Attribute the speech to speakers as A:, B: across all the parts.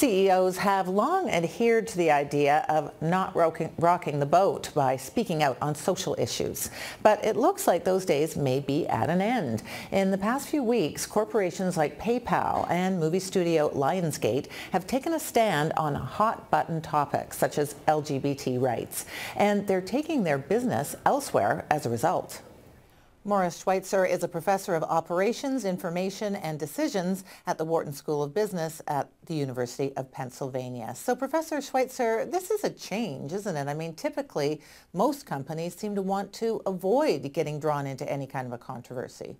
A: CEOs have long adhered to the idea of not rocking the boat by speaking out on social issues. But it looks like those days may be at an end. In the past few weeks, corporations like PayPal and movie studio Lionsgate have taken a stand on hot-button topics such as LGBT rights. And they're taking their business elsewhere as a result. Maurice Schweitzer is a professor of operations, information and decisions at the Wharton School of Business at the University of Pennsylvania. So Professor Schweitzer, this is a change, isn't it? I mean, typically most companies seem to want to avoid getting drawn into any kind of a controversy.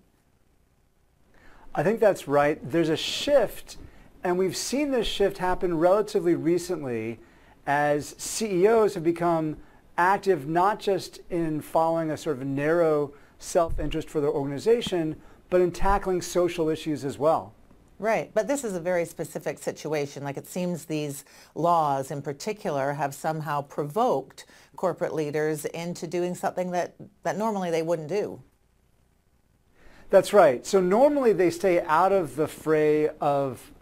B: I think that's right. There's a shift, and we've seen this shift happen relatively recently as CEOs have become active not just in following a sort of narrow self-interest for their organization, but in tackling social issues as well.
A: Right, but this is a very specific situation. Like, it seems these laws in particular have somehow provoked corporate leaders into doing something that normally they wouldn't do.
B: That's right. So normally they stay out of the fray of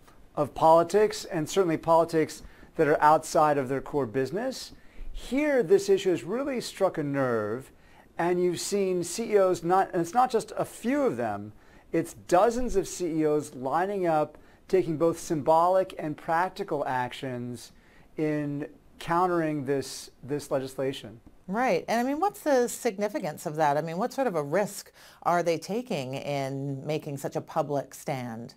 B: politics, and certainly politics that are outside of their core business. Here, this issue has really struck a nerve. And you've seen CEOs, and it's not just a few of them, it's dozens of CEOs lining up, taking both symbolic and practical actions in countering this legislation.
A: Right. And I mean, what's the significance of that? I mean, what sort of a risk are they taking in making such a public stand?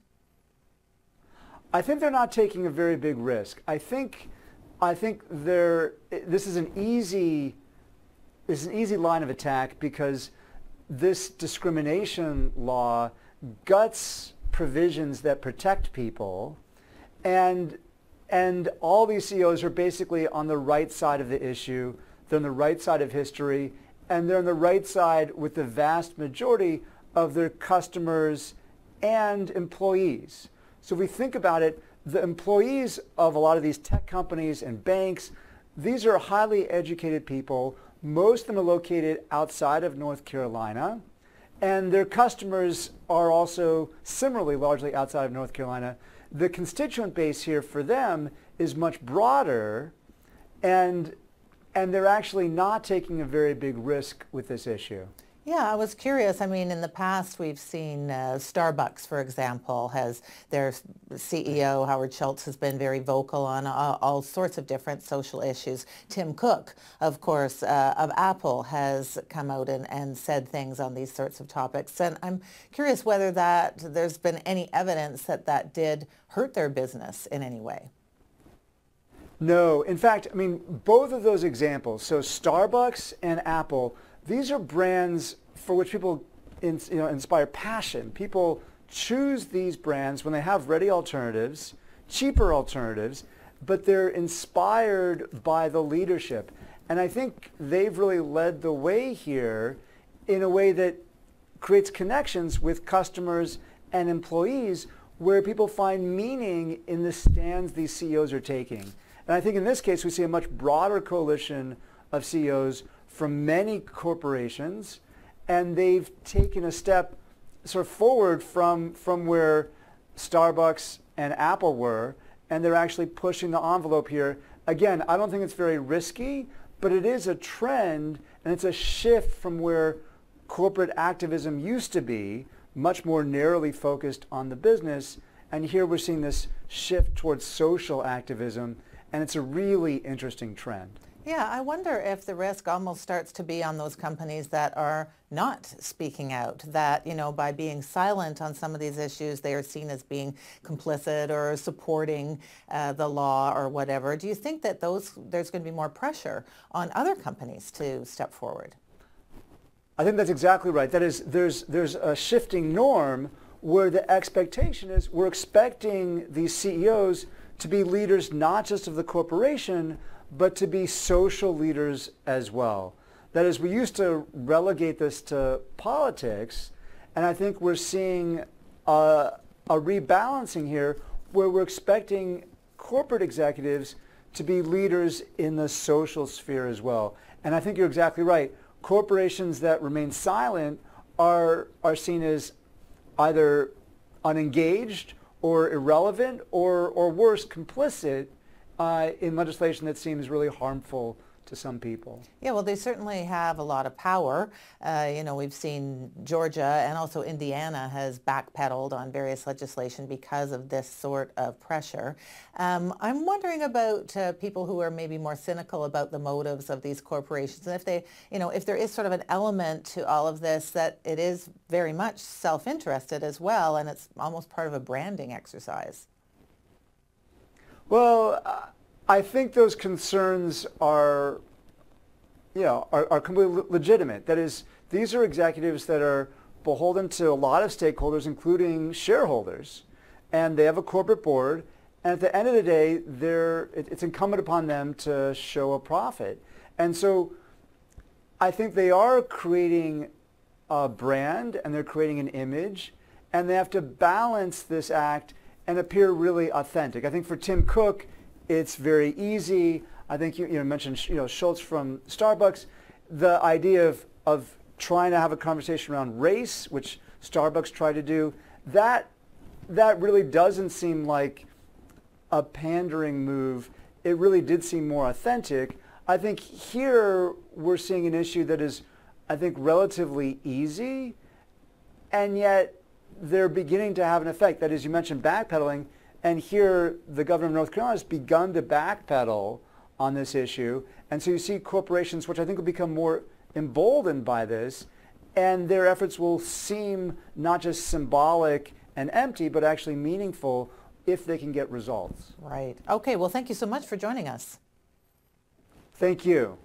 B: I think they're not taking a very big risk. I think this is an easy line of attack because this discrimination law guts provisions that protect people, and all these CEOs are basically on the right side of the issue. They're on the right side of history, and they're on the right side with the vast majority of their customers and employees. So if we think about it, the employees of a lot of these tech companies and banks, these are highly educated people. Most of them are located outside of North Carolina, and their customers are also similarly largely outside of North Carolina. The constituent base here for them is much broader, and they're actually not taking a very big risk with this issue.
A: Yeah, I was curious. I mean, in the past, we've seen Starbucks, for example, their CEO, Howard Schultz, has been very vocal on all sorts of different social issues. Tim Cook, of course, of Apple, has come out and said things on these sorts of topics. And I'm curious whether there's been any evidence that did hurt their business in any way.
B: No. In fact, I mean, both of those examples, so Starbucks and Apple, these are brands for which people inspire passion. People choose these brands when they have ready alternatives, cheaper alternatives, but they're inspired by the leadership. And I think they've really led the way here in a way that creates connections with customers and employees where people find meaning in the stands these CEOs are taking. And I think in this case, we see a much broader coalition of CEOs from many corporations, and they've taken a step sort of forward from where Starbucks and Apple were, and they're actually pushing the envelope here. Again, I don't think it's very risky, but it is a trend, and it's a shift from where corporate activism used to be, much more narrowly focused on the business, and here we're seeing this shift towards social activism, and it's a really interesting trend.
A: Yeah, I wonder if the risk almost starts to be on those companies that are not speaking out, that, by being silent on some of these issues, they are seen as being complicit or supporting the law or whatever. Do you think that there's going to be more pressure on other companies to step forward?
B: I think that's exactly right. That is, there's a shifting norm where the expectation is we're expecting these CEOs to be leaders not just of the corporation, but to be social leaders as well. That is, we used to relegate this to politics, and I think we're seeing a rebalancing here where we're expecting corporate executives to be leaders in the social sphere as well. And I think you're exactly right. Corporations that remain silent are seen as either unengaged or irrelevant or worse, complicit in legislation that seems really harmful to some people.
A: Yeah, well, they certainly have a lot of power. We've seen Georgia and also Indiana has backpedaled on various legislation because of this sort of pressure. I'm wondering about people who are maybe more cynical about the motives of these corporations, and if there is sort of an element to all of this that it is very much self-interested as well, and it's almost part of a branding exercise.
B: Well, I think those concerns are completely legitimate. That is, these are executives that are beholden to a lot of stakeholders, including shareholders, and they have a corporate board. And at the end of the day, it's incumbent upon them to show a profit. And so I think they are creating a brand and they're creating an image, and they have to balance this act and appear really authentic. I think for Tim Cook, it's very easy. I think you mentioned Schultz from Starbucks. The idea of trying to have a conversation around race, which Starbucks tried to do, that really doesn't seem like a pandering move. It really did seem more authentic. I think here we're seeing an issue that is, I think, relatively easy, and yet they're beginning to have an effect. That is, you mentioned backpedaling. And here, the governor of North Carolina has begun to backpedal on this issue. And so you see corporations, which I think will become more emboldened by this, and their efforts will seem not just symbolic and empty, but actually meaningful if they can get results.
A: Right. Okay, well, thank you so much for joining us.
B: Thank you.